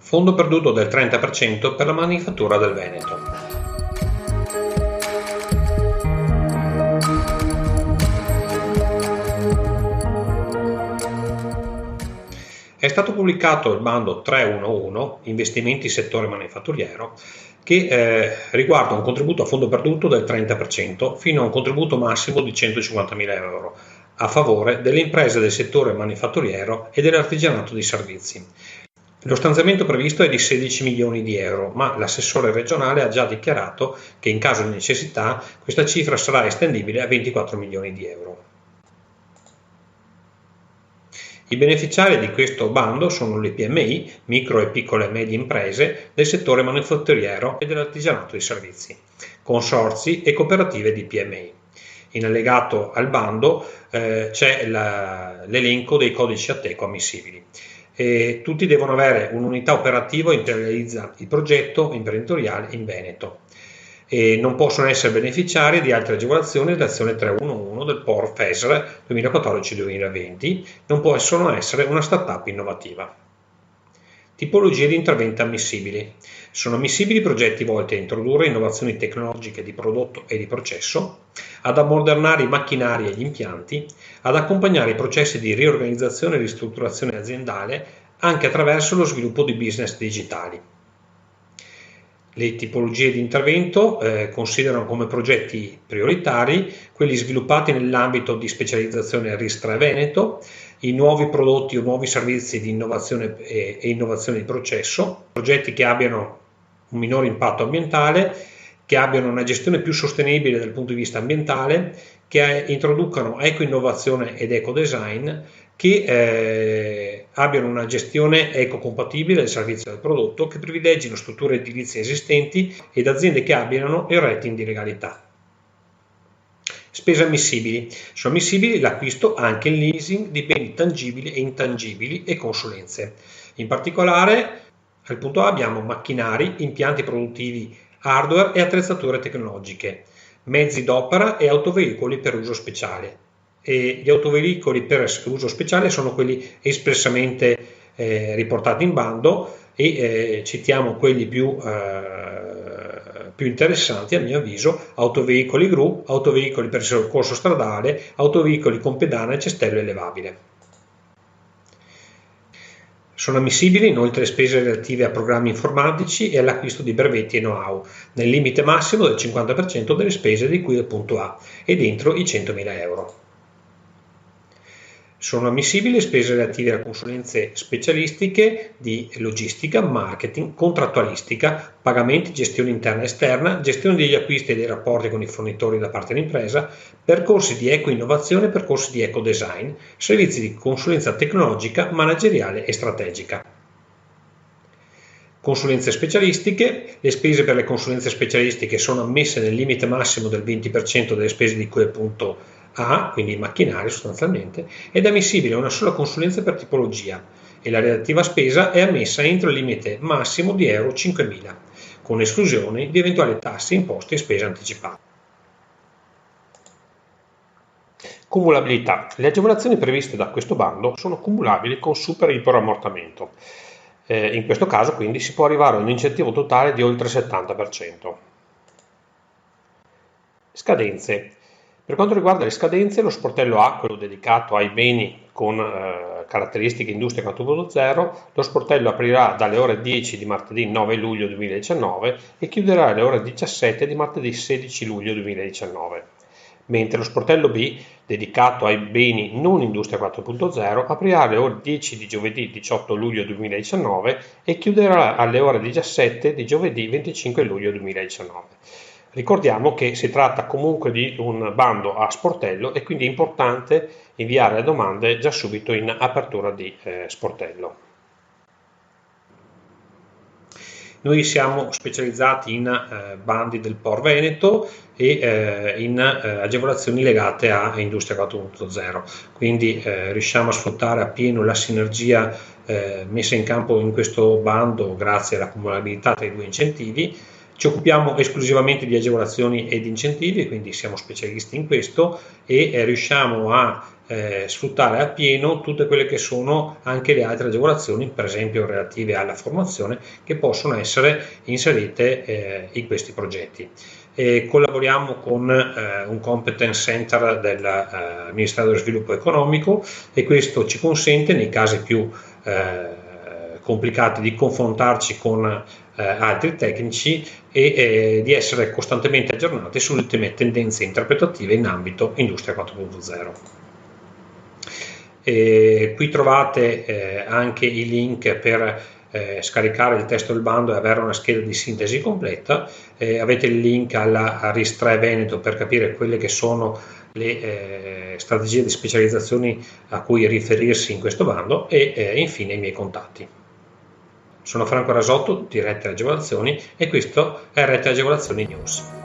Fondo perduto del 30% per la manifattura del Veneto. È stato pubblicato il bando 311, investimenti settore manifatturiero, che riguarda un contributo a fondo perduto del 30% fino a un contributo massimo di 150.000 euro a favore delle imprese del settore manifatturiero e dell'artigianato di servizi. Lo stanziamento previsto è di 16 milioni di euro, ma l'assessore regionale ha già dichiarato che in caso di necessità questa cifra sarà estendibile a 24 milioni di euro. I beneficiari di questo bando sono le PMI, micro e piccole e medie imprese del settore manifatturiero e dell'artigianato di servizi, consorzi e cooperative di PMI. In allegato al bando c'è l'elenco dei codici Ateco ammissibili. Tutti devono avere un'unità operativa che realizza il progetto imprenditoriale in Veneto. Non possono essere beneficiari di altre agevolazioni dell'azione 311 del POR FESR 2014-2020, non possono essere una startup innovativa. Tipologie di interventi ammissibili. Sono ammissibili progetti volti a introdurre innovazioni tecnologiche di prodotto e di processo, ad ammodernare i macchinari e gli impianti, ad accompagnare i processi di riorganizzazione e ristrutturazione aziendale anche attraverso lo sviluppo di business digitali. Le tipologie di intervento considerano come progetti prioritari quelli sviluppati nell'ambito di specializzazione RIS3 Veneto, i nuovi prodotti o nuovi servizi di innovazione e innovazione di processo, progetti che abbiano un minore impatto ambientale, che abbiano una gestione più sostenibile dal punto di vista ambientale, che introducano eco-innovazione ed eco-design, che abbiano una gestione ecocompatibile del servizio del prodotto, che privilegino strutture edilizie esistenti ed aziende che abbiano il rating di legalità. Spese ammissibili. Sono ammissibili l'acquisto anche il leasing di beni tangibili e intangibili e consulenze. In particolare, al punto A abbiamo macchinari, impianti produttivi, hardware e attrezzature tecnologiche, mezzi d'opera e autoveicoli per uso speciale. E gli autoveicoli per uso speciale sono quelli espressamente riportati in bando e citiamo quelli più interessanti a mio avviso: autoveicoli gru, autoveicoli per soccorso stradale, autoveicoli con pedana e cestello elevabile. Sono ammissibili inoltre spese relative a programmi informatici e all'acquisto di brevetti e know-how, nel limite massimo del 50% delle spese di cui al punto A e dentro i 100.000 euro. Sono ammissibili spese relative a consulenze specialistiche di logistica, marketing, contrattualistica, pagamenti, gestione interna e esterna, gestione degli acquisti e dei rapporti con i fornitori da parte dell'impresa, percorsi di eco-innovazione, percorsi di eco-design, servizi di consulenza tecnologica, manageriale e strategica. Consulenze specialistiche. Le spese per le consulenze specialistiche sono ammesse nel limite massimo del 20% delle spese di cui al punto A, quindi i macchinari sostanzialmente, ed è ammissibile una sola consulenza per tipologia e la relativa spesa è ammessa entro il limite massimo di euro 5.000, con esclusione di eventuali tasse, imposte e spese anticipate. Cumulabilità. Le agevolazioni previste da questo bando sono cumulabili con super iperammortamento. In questo caso quindi si può arrivare a un incentivo totale di oltre il 70%. Scadenze. Per quanto riguarda le scadenze, lo sportello A, quello dedicato ai beni con caratteristiche Industria 4.0, lo sportello aprirà dalle ore 10 di martedì 9 luglio 2019 e chiuderà alle ore 17 di martedì 16 luglio 2019, mentre lo sportello B, dedicato ai beni non Industria 4.0, aprirà alle ore 10 di giovedì 18 luglio 2019 e chiuderà alle ore 17 di giovedì 25 luglio 2019. Ricordiamo che si tratta comunque di un bando a sportello e quindi è importante inviare le domande già subito in apertura di sportello. Noi siamo specializzati in bandi del POR Veneto e in agevolazioni legate a Industria 4.0, quindi riusciamo a sfruttare appieno la sinergia messa in campo in questo bando grazie alla cumulabilità tra i due incentivi. Ci occupiamo esclusivamente di agevolazioni ed incentivi, quindi siamo specialisti in questo e riusciamo a sfruttare appieno tutte quelle che sono anche le altre agevolazioni, per esempio relative alla formazione, che possono essere inserite in questi progetti. Collaboriamo con un competence center del Ministero dello Sviluppo Economico, e questo ci consente, nei casi più complicati, di confrontarci con altri tecnici e di essere costantemente aggiornati sulle ultime tendenze interpretative in ambito Industria 4.0. Qui trovate anche i link per scaricare il testo del bando e avere una scheda di sintesi completa. Avete il link alla RIS3 Veneto per capire quelle che sono le strategie di specializzazione a cui riferirsi in questo bando, e infine i miei contatti. Sono Franco Rasotto di Rete Agevolazioni, e questo è Rete Agevolazioni News.